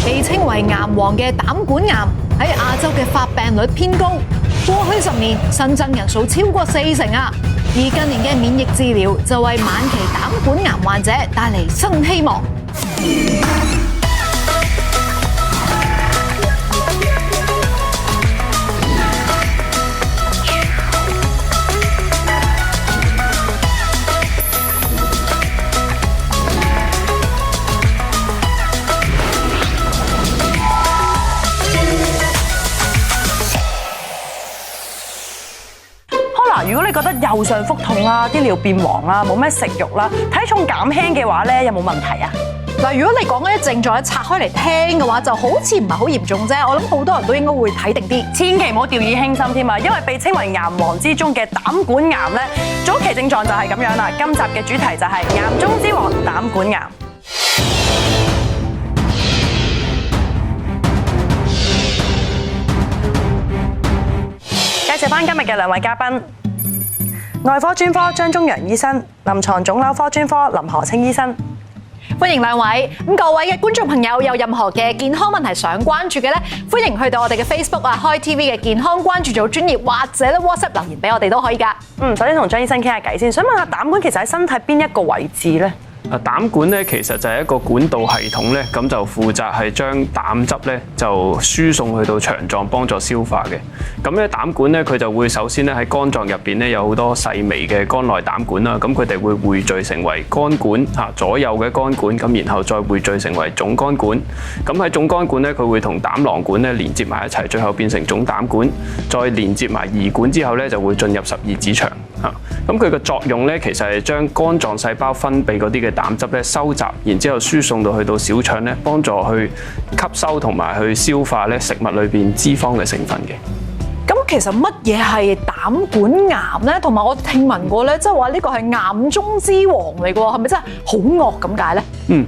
被稱為癌王嘅膽管癌喺亞洲嘅發病率偏高，過去10年新增人數超過40%啊！而近年嘅免疫治療就為晚期膽管癌患者帶嚟新希望。如果你覺得右上腹痛啦、啲尿變黃啦、冇咩食慾啦、體重減輕嘅話咧，有冇問題啊？嗱，如果你講嗰啲症狀拆開嚟聽嘅話，就好似唔係好嚴重啫。我諗好多人都應該會睇定啲，千祈唔好掉以輕心添啊！因為被稱為癌王之中嘅膽管癌咧，早期症狀就係咁樣啦。今集嘅主題就係癌中之王膽管癌。介紹翻今日嘅兩位嘉賓。外科專科張忠陽醫生、臨床腫瘤科專科林何清醫生，歡迎兩位。咁各位嘅觀眾朋友有任何嘅健康問題想關注嘅咧，歡迎去到我哋嘅 Facebook 啊、開 TV 嘅健康關注組專頁，或者咧 WhatsApp 留言俾我哋都可以噶。首先同張醫生傾下偈先，想問下膽管其實喺身體邊一個位置咧？膽管咧其實就係一個管道系統咧，咁就負責係將膽汁咧就輸送去到腸臟幫助消化嘅。咁咧膽管咧佢就會首先咧喺肝臟入邊咧有好多細微嘅肝內膽管啦，咁佢哋會匯聚成為肝管嚇左右嘅肝管，咁然後再匯聚成為總肝管。咁喺總肝管咧佢會同膽囊管咧連接埋一齊，最後變成總膽管，再連接埋胰管之後咧就會進入十二指腸。咁佢嘅作用咧，其實係將肝臟細胞分泌嗰啲嘅膽汁咧收集，然之後輸送到去到小腸咧，幫助去吸收同埋去消化咧食物裏邊脂肪嘅成分嘅。咁其實乜嘢係膽管癌咧？同埋我聽聞過咧，即係話呢個係癌中之王嚟嘅喎，係咪真係好惡咁解咧？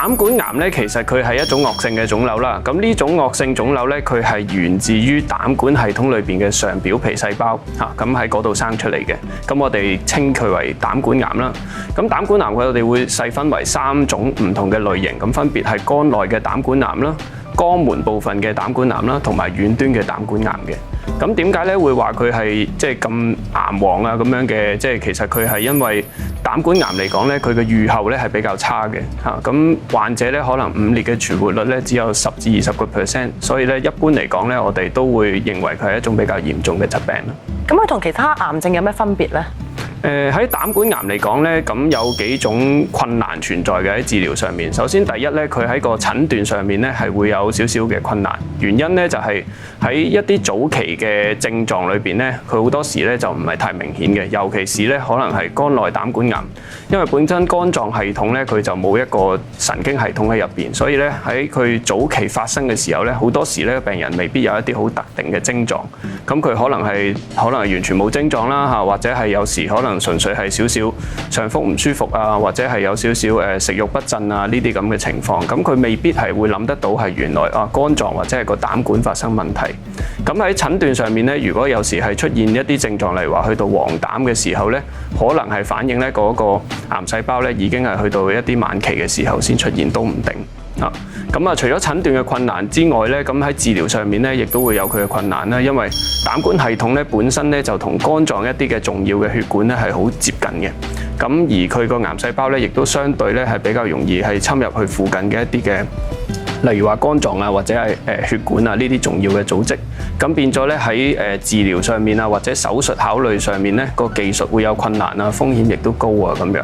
膽管癌咧，其實佢係一種惡性嘅腫瘤啦。咁呢種惡性腫瘤咧，佢係源自於膽管系統裏邊嘅上表皮細胞嚇，咁喺嗰度生出嚟嘅。咁我哋稱佢為膽管癌啦。咁膽管癌我哋會細分為3種唔同嘅類型，咁分別係肝內嘅膽管癌啦、肛門部分嘅膽管癌啦，同埋遠端嘅膽管癌嘅。咁點解咧會話佢係即係咁癌王啊咁樣嘅？即係其實佢係因為膽管癌嚟講咧，佢嘅預後咧係比較差嘅嚇。咁患者咧可能5年嘅存活率咧只有10至20%，所以咧一般嚟講咧，我哋都會認為佢係一種比較嚴重嘅疾病啦。咁佢同其他癌症有咩分別咧？喺膽管癌嚟講咧，咁有幾種困難存在嘅喺治療上面。首先第一咧，佢喺個診斷上面咧係會有少少嘅困難。原因咧就係喺一啲早期嘅症狀裏邊咧，佢好多時咧就唔係太明顯嘅，尤其是咧可能係肝內膽管癌，因為本身肝臟系統咧佢就冇一個神經系統喺入邊，所以咧喺佢早期發生嘅時候咧，好多時咧病人未必有一啲好特定嘅症狀，咁佢可能係完全冇症狀啦嚇，或者係有時可能純粹係少少上腹唔舒服啊，或者係有少少食慾不振啊呢啲咁嘅情況，咁佢未必係會諗得到係原來肝臟或者係個膽管發生問題。咁喺診斷上面咧，如果有時係出現一啲症狀，例如話去到黃疸嘅時候咧，可能係反映咧嗰個癌細胞咧已經係去到一啲晚期嘅時候先出現都唔定。咁啊，除咗診斷嘅困難之外咧，咁喺治療上面咧，亦都會有佢嘅困難啦。因為膽管系統咧本身咧就同肝臟一啲嘅重要嘅血管咧係好接近嘅。咁而佢個癌細胞咧，亦都相對咧係比較容易係侵入去附近嘅一啲嘅，例如話肝臟啊，或者係血管啊呢啲重要嘅組織。咁變咗咧喺治療上面啊，或者手術考慮上面咧，個技術會有困難啊，風險亦都高啊咁樣。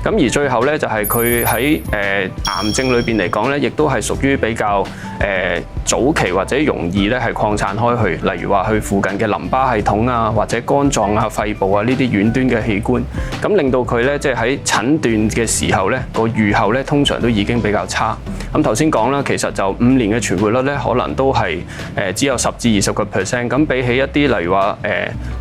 咁而最後咧就係佢喺癌症裏邊嚟講咧，亦都係屬於比較早期或者容易咧係擴散開去，例如話去附近嘅淋巴系統啊，或者肝臟啊、肺部啊呢啲遠端嘅器官，咁令到佢咧即係喺診斷嘅時候咧個預後咧通常都已經比較差。咁頭先講啦，其實就5年嘅存活率咧，可能都係只有10至20%。咁比起一啲例如話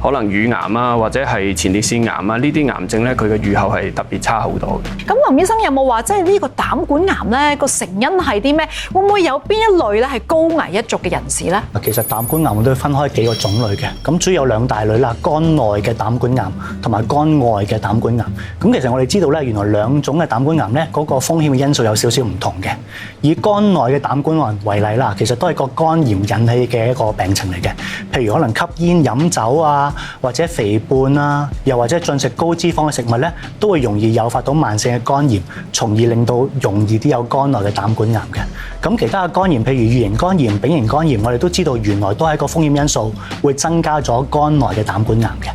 可能乳癌啊，或者係前列腺癌啊呢啲癌症咧，佢嘅預後係特別差好多嘅。咁林醫生有冇話即係呢個膽管癌咧個成因係啲咩？會唔會有邊一類咧係高危一族嘅人士咧？其實膽管癌我都分開幾個種類嘅，咁主要有2大類啦，肝內嘅膽管癌同埋肝外嘅膽管癌。咁其實我哋知道咧，原來2種嘅膽管癌咧嗰個風險嘅因素有少少唔同嘅。以肝內嘅膽管癌為例啦，其實都係個肝炎引起嘅一個病情嚟嘅。譬如可能吸煙、飲酒啊，或者肥胖啊，又或者進食高脂肪嘅食物咧，都會容易誘發到慢性嘅肝炎，從而令到容易啲有肝內嘅膽管癌嘅。咁其他嘅肝炎，譬如乙型肝炎、丙型肝炎，我哋都知道原來都係一個風險因素，會增加咗肝內嘅膽管癌嘅。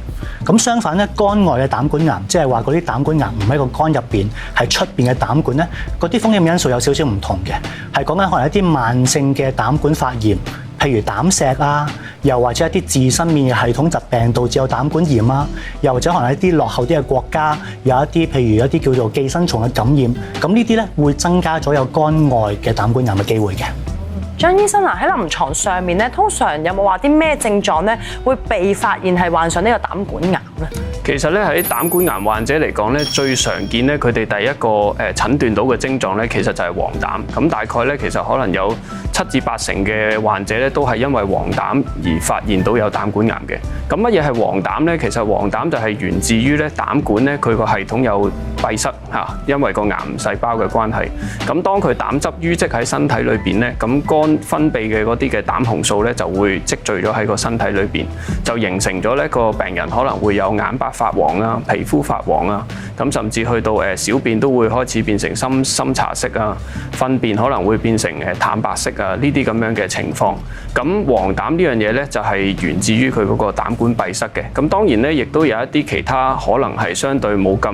咁相反咧，肝外嘅膽管癌，即係話嗰啲膽管癌唔喺個肝入邊，係出邊嘅膽管咧，嗰啲風險因素有少少唔同嘅，係講緊可能一啲慢性嘅膽管發炎，譬如膽石啊，又或者一啲自身免疫系統疾病導致有膽管炎啊，又或者可能一啲落後啲嘅國家有一啲譬如一啲叫做寄生蟲嘅感染，咁呢啲咧會增加咗有肝外嘅膽管癌嘅機會嘅。張醫生啊，喺臨床上面咧，通常有冇話啲咩症狀咧會被發現係患上呢個膽管癌咧？其實咧喺膽管癌患者嚟講咧，最常見咧佢哋第一個診斷到嘅症狀咧，其實就係黃疸。咁大概咧其實可能有7至8成嘅患者咧都係因為黃疸而發現到有膽管癌嘅。咁乜嘢係黃疸咧？其實黃疸就係源自於咧膽管咧佢個系統有閉塞嚇，因為個癌細胞嘅關係。咁當佢膽汁淤積喺身體裏邊咧，咁肝分泌嘅嗰啲嘅膽紅素咧就會積聚咗喺個身體裏邊，就形成咗呢個病人可能會有眼白發黃啊、皮膚發黃啊，咁甚至去到小便都會開始變成深茶色啊，糞便可能會變成淡白色啊，呢啲咁樣嘅情況。咁黃疸呢樣嘢咧就係源自於佢嗰個膽管閉塞嘅。咁當然咧，亦都有一啲其他可能係相對冇咁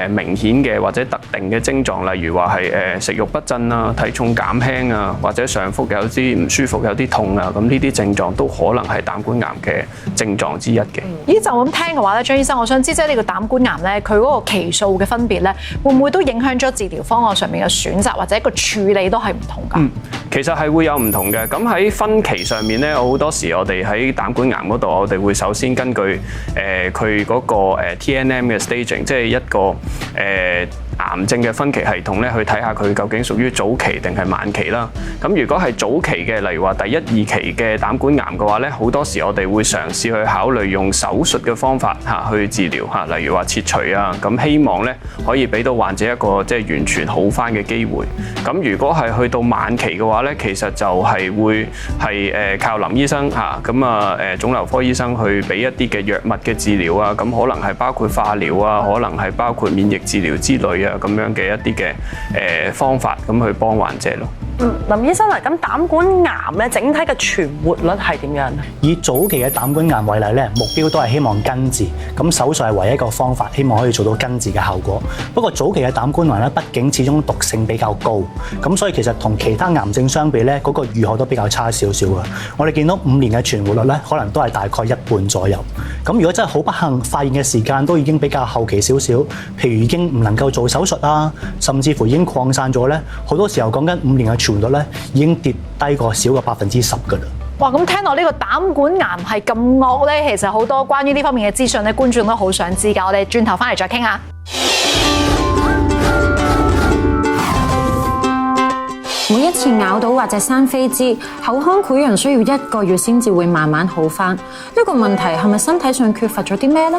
明顯嘅或者特定嘅症狀，例如話係食慾不振啊、體重減輕啊，或者上腹有啲唔舒服、有啲痛啊，咁呢啲症狀都可能係膽管癌嘅症狀之一嘅。咦，就咁聽嘅話咧，張醫生，我想知即係呢個膽管癌咧，佢嗰個期數嘅分別咧，會唔會都影響咗治療方案上面嘅選擇，或者個處理都係唔同㗎？其實係會有唔同嘅。咁喺分期上面咧，好多時我哋喺膽管癌嗰度，我哋會首先根據佢嗰個TNM 嘅 staging， 即係一個癌症嘅分期系統咧，去睇下佢究竟屬於早期定係晚期啦。咁如果係早期嘅，例如話第1、2期嘅膽管癌嘅話咧，好多時我哋會嘗試去考慮用手術嘅方法去治療嚇，例如話切除啊，咁希望咧可以俾到患者一個即係完全好返嘅機會。咁如果係去到晚期嘅話咧，其實就係會係靠林醫生嚇，咁腫瘤科醫生去俾一啲嘅藥物嘅治療啊，咁可能係包括化療啊，可能係包括免疫治療之類啊，咁樣嘅一啲嘅方法咁去幫患者咯。林醫生啊，咁膽管癌咧整體嘅存活率係點樣？以早期嘅膽管癌為例咧，目標都係希望根治，咁手術係唯一一個方法，希望可以做到根治嘅效果。不過早期嘅膽管癌咧，畢竟始終毒性比較高，咁所以其實同其他癌症相比咧，嗰個預後都比較差少少嘅。我哋見到5年嘅存活率咧，可能都係大概1半左右。咁如果真係好不幸發現嘅時間都已經比較後期少少，譬如已經唔能夠做手術啊，甚至乎已經擴散咗咧，好多時候講緊5年嘅存活率咧，已經跌低過少過10%㗎啦。哇！咁聽落呢個膽管癌係咁惡咧，其實好多關於呢方面嘅資訊咧，觀眾都好想知㗎。我哋轉頭翻嚟再傾下。每一次咬到或者生痱滋，口腔潰瘍需要1個月先至會慢慢好返。呢個問題係咪身體上缺乏咗啲咩呢？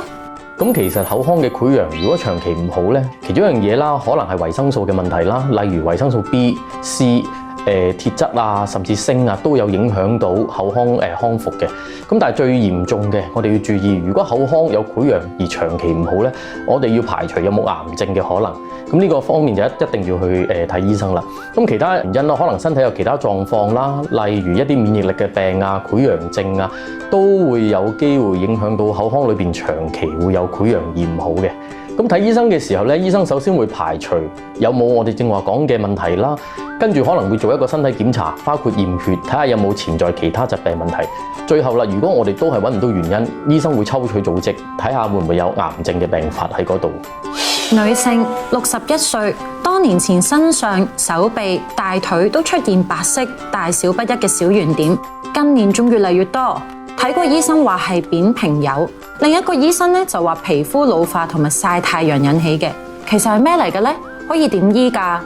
咁其實口腔嘅潰瘍如果長期唔好咧，其中一樣嘢啦，可能係維生素嘅問題啦，例如維生素 B、C。鐵質啊，甚至鋅啊，都有影響到口腔康復嘅。咁但係最嚴重嘅，我哋要注意，如果口腔有潰瘍而長期唔好咧，我哋要排除有冇癌症嘅可能。咁呢個方面就一定要去睇醫生啦。咁其他原因咯，可能身體有其他狀況啦，例如一啲免疫力嘅病啊、潰瘍症啊，都會有機會影響到口腔裏邊長期會有潰瘍而唔好嘅。咁睇醫生嘅時候咧，醫生首先會排除有冇我哋正話講嘅問題啦，跟住可能會做一個身體檢查，包括驗血，睇下有冇潛在其他疾病問題。最後啦，如果我哋都係揾唔到原因，醫生會抽取組織，睇下會唔會有癌症嘅病發喺嗰度。女性61歲，多年前身上、手臂、大腿都出現白色、大小不一嘅小圓點，近年仲越嚟越多。睇過醫生話係扁平疣，另一個醫生咧就話皮膚老化同埋曬太陽引起嘅，其實係咩嚟嘅咧？可以點醫㗎？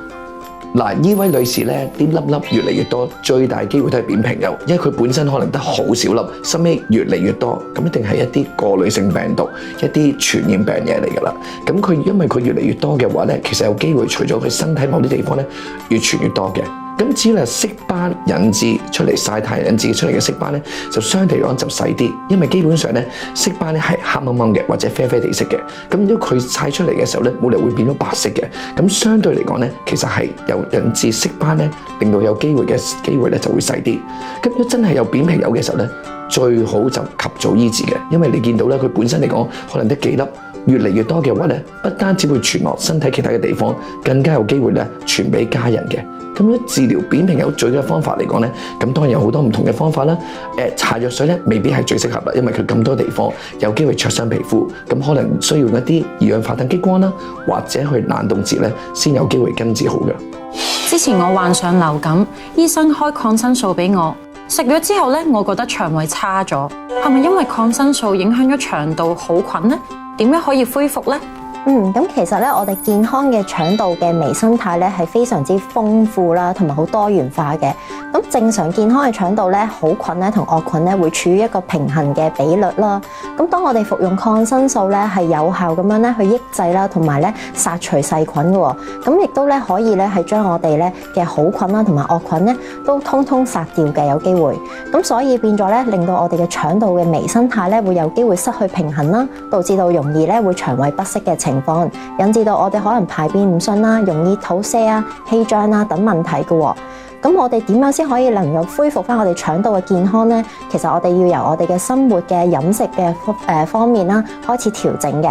嗱，呢位女士咧，啲粒粒越嚟越多，最大機會都係扁平疣，因為佢本身可能得好少粒，收尾越嚟越多，咁一定係一啲過濾性病毒，一啲傳染病嘢嚟㗎啦。咁佢因為佢越嚟越多嘅話咧，其實有機會除咗佢身體某啲地方咧越傳越多嘅。咁只要係色斑引致出嚟曬太陽引致出嚟嘅色斑咧，就相對嚟講就細啲，因為基本上咧色斑咧係黑掹掹嘅或者啡啡地色嘅。咁如果佢曬出嚟嘅時候咧，冇理由會變到白色嘅。咁相對嚟講咧，其實係有引致色斑咧，令到有機會嘅機會咧就會細啲。咁如果真係有扁平疣嘅時候咧，最好就及早醫治嘅，因為你見到咧佢本身嚟講可能得幾粒。越嚟越多嘅話咧，不單止會傳落身體其他嘅地方，更加有機會咧傳俾家人嘅。咁樣治療扁平疣最嘅方法嚟講咧，咁當然有好多唔同嘅方法啦。搽藥水咧未必係最適合啦，因為佢咁多地方有機會灼傷皮膚，咁可能需要用一啲二氧化碳激光啦，或者去冷凍治咧，先有機會根治好嘅。之前我患上流感，醫生開抗生素俾我，食咗之後咧，我覺得腸胃差咗，係咪因為抗生素影響咗腸道好菌呢？點樣可以恢復呢？咁其實咧，我哋健康嘅腸道嘅微生態咧係非常之豐富啦，同埋好多元化嘅。咁正常健康嘅腸道咧，好菌咧同惡菌咧會處於一個平衡嘅比率啦。咁當我哋服用抗生素咧，係有效咁樣咧去抑制啦，同埋咧殺除細菌嘅。咁亦都咧可以咧係將我哋咧嘅好菌啦同埋惡菌咧都通通殺掉嘅，有機會。咁所以變咗咧，令到我哋嘅腸道嘅微生態咧會有機會失去平衡啦，導致到容易咧會腸胃不適嘅情況，引致到我哋可能排便唔順啦，容易肚瀉啊、氣脹啊等問題嘅。咁我哋點樣先可以能夠恢復翻我哋腸道嘅健康呢？其實我哋要由我哋嘅生活嘅飲食嘅方面啦開始調整嘅。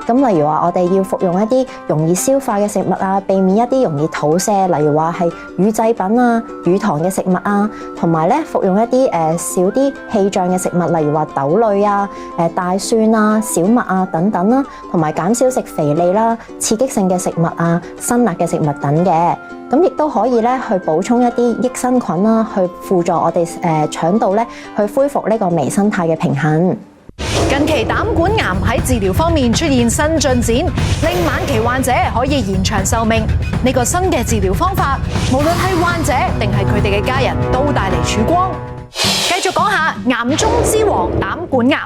咁例如話，我哋要服用一啲容易消化嘅食物啊，避免一啲容易肚瀉，例如話係乳製品啊、乳糖嘅食物啊，同埋咧服用一啲少啲氣脹嘅食物，例如話豆類啊、大蒜啊、小麥啊等等啦，同埋減少食肥膩啦、刺激性嘅食物啊、辛辣嘅食物等嘅。咁亦都可以咧去補充一啲益生菌啦，去輔助我哋腸道咧去恢復呢個微生態嘅平衡。近期膽管癌喺治療方面出現新進展，令晚期患者可以延長壽命。呢個新嘅治療方法，無論係患者定係佢哋嘅家人，都帶嚟曙光。繼續講下癌中之王膽管癌，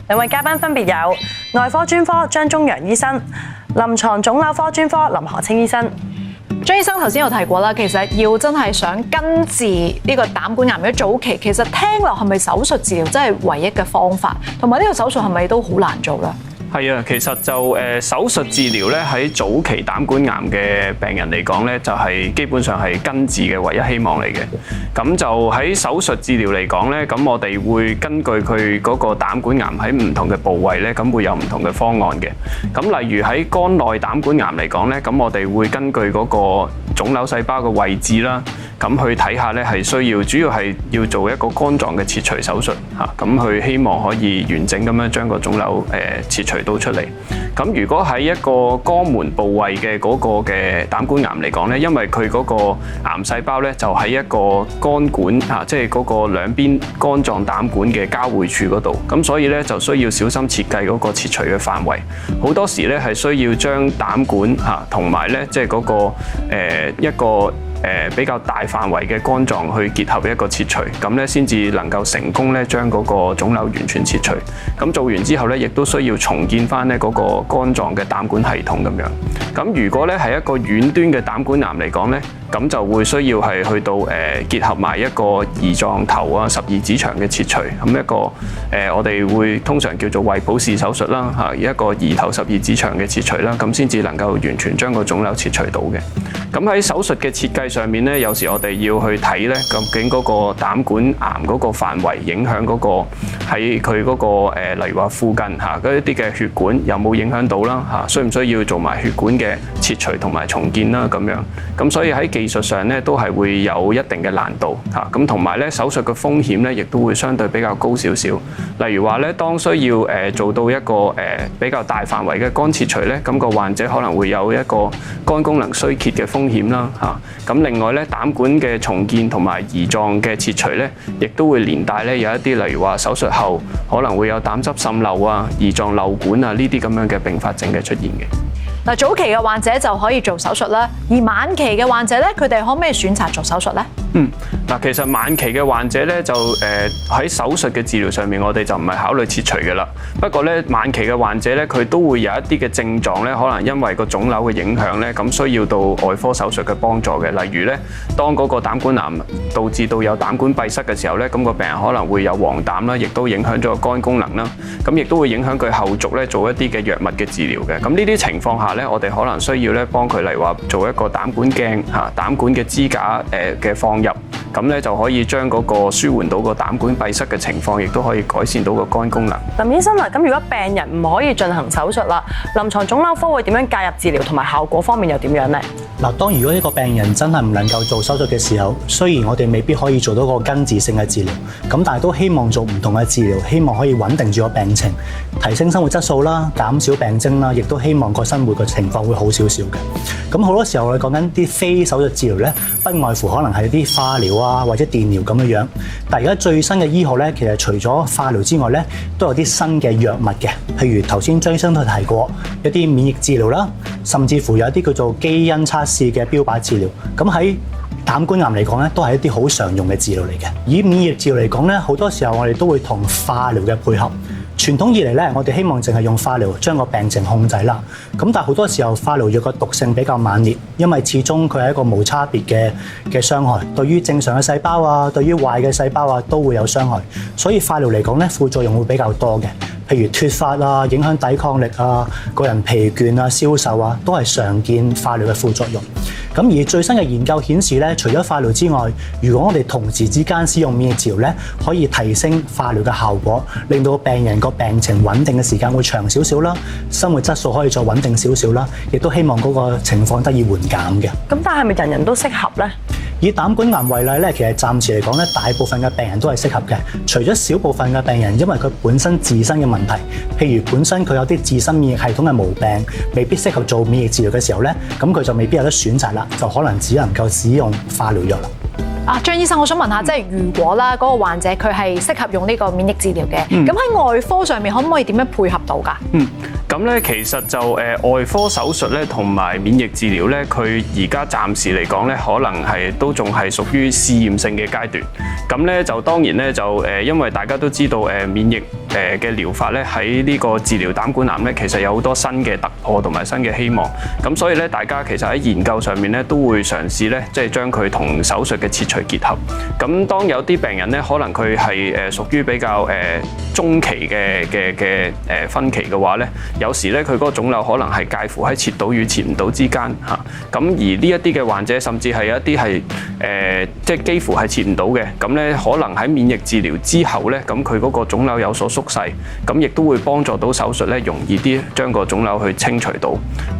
兩位嘉賓分別有外科專科張忠陽醫生、臨床腫瘤科專科林何清醫生。張醫生頭先有提過啦，其實要真係想根治呢個膽管癌嘅早期，其實聽落係咪手術治療真係唯一嘅方法？同埋呢個手術係咪都好難做咧？係啊，其實就手術治療咧喺早期膽管癌嘅病人嚟講咧，就係基本上係根治嘅唯一希望嚟嘅。咁就喺手術治療嚟講咧，咁我哋會根據佢嗰個膽管癌喺唔同嘅部位咧，咁會有唔同嘅方案嘅。咁例如喺肝內膽管癌嚟講咧，咁我哋會根據嗰個腫瘤細胞嘅位置啦，咁去睇下咧係需要，主要係要做一個肝臟嘅切除手術嚇，咁去希望可以完整咁樣將個腫瘤切除到出嚟。咁如果喺一個肛門部位嘅嗰個嘅膽管癌嚟講咧，因為佢嗰個癌細胞咧就喺一個肝管嚇，即係嗰個兩邊肝臟膽管嘅交匯處嗰度，咁所以咧就需要小心設計嗰個切除嘅範圍。好多時咧係需要將膽管嚇同埋咧即係嗰個一個比較大範圍嘅肝臟去結合一個切除，咁咧先至能夠成功咧將嗰個腫瘤完全切除。咁做完之後咧，亦都需要重建翻咧嗰個肝臟嘅膽管系統咁樣。咁如果咧係一個遠端嘅膽管癌嚟講咧，咁就會需要係去到結合埋一個胰臟頭啊、十二指腸嘅切除，咁一個我哋會通常叫做惠普氏手術啦嚇，一個胰頭十二指腸嘅切除啦，咁先至能夠完全將個腫瘤切除到嘅。咁喺手術嘅設計上面咧，有時我哋要去睇咧，究竟嗰個膽管癌嗰個範圍影響嗰個喺佢嗰個例如話附近嚇嗰一啲嘅血管有冇影響到啦嚇，需唔需要做埋血管嘅切除同埋重建啦咁樣。咁所以喺技術上咧都係會有一定嘅難度嚇，咁同埋咧手術嘅風險咧亦都會相對比較高少少。例如話咧，當需要做到一個比較大範圍嘅肝切除咧，咁個患者可能會有一個肝功能衰竭嘅風險啦嚇。咁另外咧，膽管嘅重建同埋胰臟嘅切除咧，亦都會連帶咧有一啲例如話手術後可能會有膽汁滲漏啊、胰臟漏管啊呢啲咁樣嘅併發症嘅出現嘅。嗱，早期嘅患者就可以做手術啦，而晚期嘅患者咧，佢哋可唔可以選擇做手術咧？嗱，其實晚期嘅患者咧就喺手術嘅治療上面，我哋就唔係考慮切除嘅啦。不過咧，晚期嘅患者咧，佢都會有一啲嘅症狀咧，可能因為個腫瘤嘅影響咧，咁需要到外科手術嘅幫助嘅。例如咧，當嗰個膽管癌導致到有膽管閉塞嘅時候咧，咁個病人可能會有黃疸啦，亦都影響咗個肝功能啦。咁亦都會影響佢後續咧做一啲嘅藥物嘅治療嘅。咁呢啲情況下咧，我哋可能需要咧幫佢嚟話做一個膽管鏡嚇，膽管嘅支架嘅放入。咁咧就可以將嗰個舒緩到個膽管閉塞嘅情況，亦都可以改善到個肝功能。林醫生啊，咁如果病人唔可以進行手術啦，臨床腫瘤科會點樣介入治療，同埋效果方面又點樣呢？嗱，當如果一個病人真係唔能夠做手術嘅時候，雖然我哋未必可以做到個根治性嘅治療，咁但係都希望做唔同嘅治療，希望可以穩定住個病情，提升生活質素啦，減少病徵啦，亦都希望個生活嘅情況會好少少嘅。咁好多時候我哋講緊啲非手術治療咧，不外乎可能係啲化療啊或者電療咁樣樣。但係而家最新嘅醫學咧，其實除咗化療之外咧，都有啲新嘅藥物嘅，譬如頭先張醫生都提過一啲免疫治療啦，甚至乎有一啲叫做基因測試嘅標靶治療。咁喺膽管癌嚟講咧，都係一啲好常用嘅治療嚟嘅。以免疫治療嚟講咧，好多時候我哋都會同化療嘅配合。傳統以嚟咧，我哋希望淨係用化療將個病情控制啦。咁但係好多時候化療藥個毒性比較猛烈，因為始終佢係一個無差別嘅傷害，對於正常嘅細胞啊，對於壞嘅細胞啊都會有傷害。所以化療嚟講咧，副作用會比較多嘅，譬如脫髮啊、影響抵抗力啊、個人疲倦啊、消瘦啊，都係常見化療嘅副作用。咁而最新嘅研究顯示咧，除咗化療之外，如果我哋同時之間使用免疫治療咧，可以提升化療嘅效果，令到病人個病情穩定嘅時間會長少少啦，生活質素可以再穩定少少啦，亦都希望嗰個情況得以緩減嘅。咁但係咪人人都適合呢？以膽管癌為例咧，其實暫時嚟講咧，大部分嘅病人都係適合嘅，除咗少部分嘅病人，因為佢本身自身嘅問題，譬如本身佢有啲自身免疫系統嘅毛病，未必適合做免疫治療嘅時候咧，咁佢就未必有得選擇啦，就可能只能夠使用化療藥啦。張醫生，我想問下，即係如果啦嗰個患者佢係適合用呢個免疫治療嘅，咁喺外科上面可唔可以點樣配合到㗎？咁咧其實就外科手術咧同埋免疫治療咧，佢而家暫時嚟講咧，可能係都仲係屬於試驗性嘅階段。咁咧就當然咧就因為大家都知道免疫嘅療法咧喺呢個治療膽管癌咧，其實有好多新嘅突破同埋新嘅希望。咁所以咧，大家其實喺研究上面咧都會嘗試咧，即係將佢同手術嘅切除結合。咁當有啲病人咧，可能佢係屬於比較中期嘅分期嘅話咧，有時咧佢嗰個腫瘤可能係介乎喺切到與切唔到之間嚇。咁而呢一啲嘅患者，甚至係有一啲係即係幾乎係切唔到嘅，咁咧可能喺免疫治療之後咧，咁佢嗰個腫瘤有所縮細，咁亦都會幫助到手術咧容易啲將個腫瘤去清除到。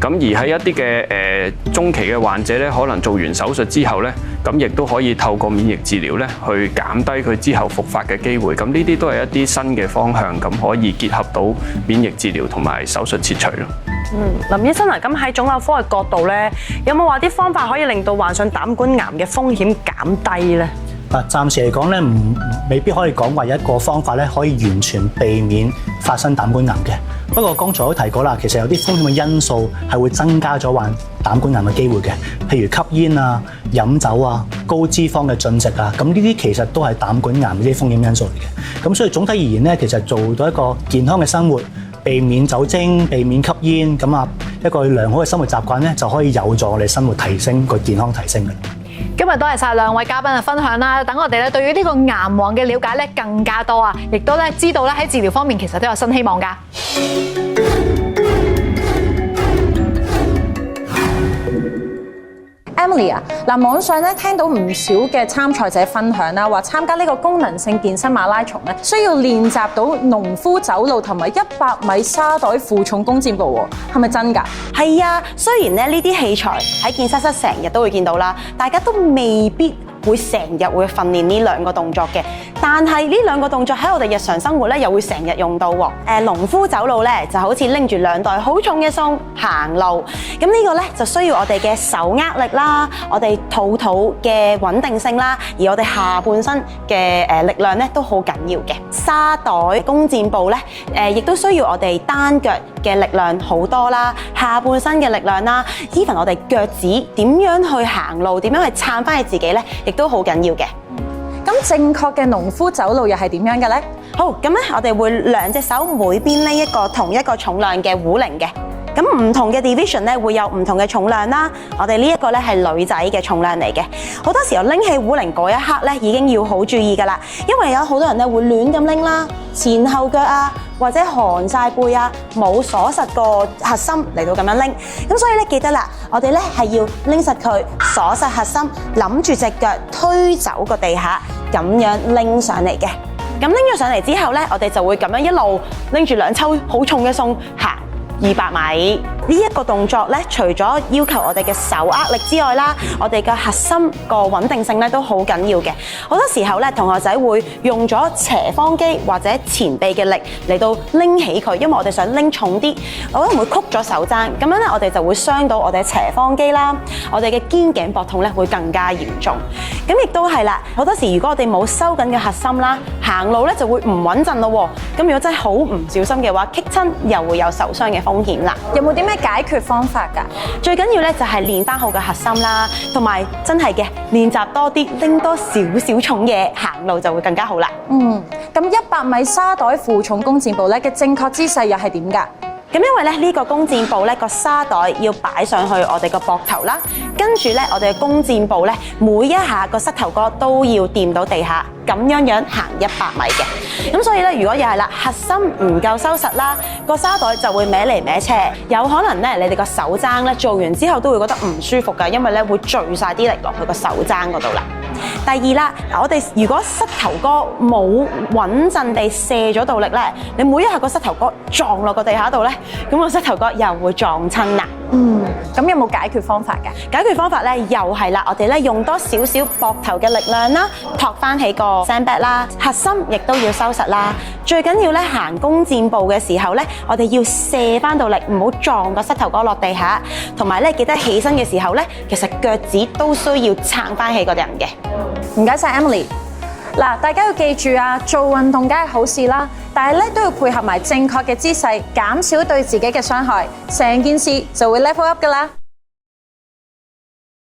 咁而喺一啲嘅中期嘅患者咧，可能做完手術之後咧，咁亦都可以透過免疫治療咧去減低佢之後復發嘅機會。咁呢啲都係一啲新嘅方向，咁可以結合到免疫治療同埋手術切除咯。林醫生啊，咁喺腫瘤科嘅角度咧，有冇話啲方法可以令到患上膽管癌嘅風險減低咧？暫時嚟講咧，未必可以講話有一個方法咧可以完全避免發生膽管癌嘅。不過剛才都提過啦，其實有啲風險嘅因素係會增加咗患膽管癌嘅機會嘅，譬如吸煙啊、飲酒啊、高脂肪嘅進食啊，咁呢啲其實都係膽管癌嘅啲風險因素嚟嘅。咁所以總體而言咧，其實做到一個健康嘅生活，避免酒精、避免吸煙，咁啊一個良好嘅生活習慣咧，就可以有助我哋生活提升個健康提升嘅。今日多謝晒兩位嘉賓嘅分享啦，等我哋咧對於呢個癌王嘅了解咧更加多啊，亦都咧知道咧喺治療方面其實都有新希望㗎。Emily 啊，網上咧聽到唔少嘅參賽者分享啦，話參加呢個功能性健身馬拉松咧，需要練習到農夫走路同埋100米沙袋負重弓箭步喎，係咪真㗎？係啊，雖然咧呢啲器材喺健身室成日都會見到啦，大家都未必會成日會訓練呢兩個動作嘅，但係呢兩個動作喺我哋日常生活咧又會成日用到喎。農夫走路咧就好似拎住兩袋好重嘅餸行路，咁呢個咧就需要我哋嘅手握力啦，我哋肚嘅穩定性啦，而我哋下半身嘅力量咧都好緊要嘅。沙袋弓箭步咧亦都需要我哋單腳嘅力量好多啦，下半身嘅力量啦 ，even 我哋腳趾點樣去行路，點樣去撐翻起自己咧，亦都好緊要嘅。咁正確嘅農夫走路又係點樣嘅咧？好，咁咧我哋會兩隻手每邊拎一個同一個重量嘅壺鈴嘅。咁唔同嘅 division 咧會有唔同嘅重量啦。我哋呢一個咧係女仔嘅重量嚟嘅。好多時候拎起壺鈴嗰一刻咧已經要好注意㗎啦，因為有好多人咧會亂咁拎啦，前後腳啊，或者寒晒背啊，冇鎖實個核心嚟到咁樣拎。咁所以咧記得啦，我哋咧係要拎實佢，鎖實核心，諗住隻腳推走個地下，咁樣拎上嚟嘅。咁拎咗上嚟之後咧，我哋就會咁樣一路拎住兩抽好重嘅餸行200米。呢一個動作咧，除咗要求我哋嘅手握力之外啦，我哋嘅核心個穩定性咧都好緊要嘅。好多時候咧，同學仔會用咗斜方肌或者前臂嘅力嚟到拎起佢，因為我哋想拎重啲，可能會曲咗手踭，咁樣咧我哋就會傷到我哋斜方肌啦，我哋嘅肩頸膊痛咧會更加嚴重。咁亦都係啦，好多時如果我哋冇收緊嘅核心啦，行路咧就會唔穩陣咯。咁如果真係好唔小心嘅話，棘親又會有受傷嘅風險啦。有冇啲咩解決方法㗎？最緊要咧就係練翻好嘅核心啦，同埋真係嘅練習多啲，拎多少少重嘢行路就會更加好啦。咁100米沙袋負重弓箭步咧嘅正確姿勢又係點㗎？咁因為咧呢個弓箭步咧個沙袋要擺上去我哋個膊頭啦，跟住咧我哋嘅弓箭步咧每一下個膝頭哥都要掂到地下，咁樣行100米嘅。咁所以咧如果又係啦，核心唔夠收實啦，個沙袋就會歪嚟歪斜，有可能咧你哋個手踭咧做完之後都會覺得唔舒服㗎，因為咧會聚晒啲力落去個手踭嗰度啦。第二啦，我哋如果膝頭哥冇穩陣地卸咗到力咧，你每一下個膝頭哥撞落個地下度咧，咁個膝頭哥又會撞親啦。咁有冇解決方法㗎？解決方法咧又係啦，我哋咧用多少少膊頭嘅力量啦，托翻起個 sandbag 啦，核心亦都要收實啦。最緊要咧行弓箭步嘅時候咧，我哋要卸翻到力，唔好撞個膝頭哥落地下，同埋咧記得起身嘅時候咧，其實腳趾都需要撐翻起個人嘅。唔該晒 Emily。嗱，大家要記住啊，做運動梗係好事啦，但係咧都要配合埋正確嘅姿勢，減少對自己嘅傷害，成件事就會 level up 㗎啦。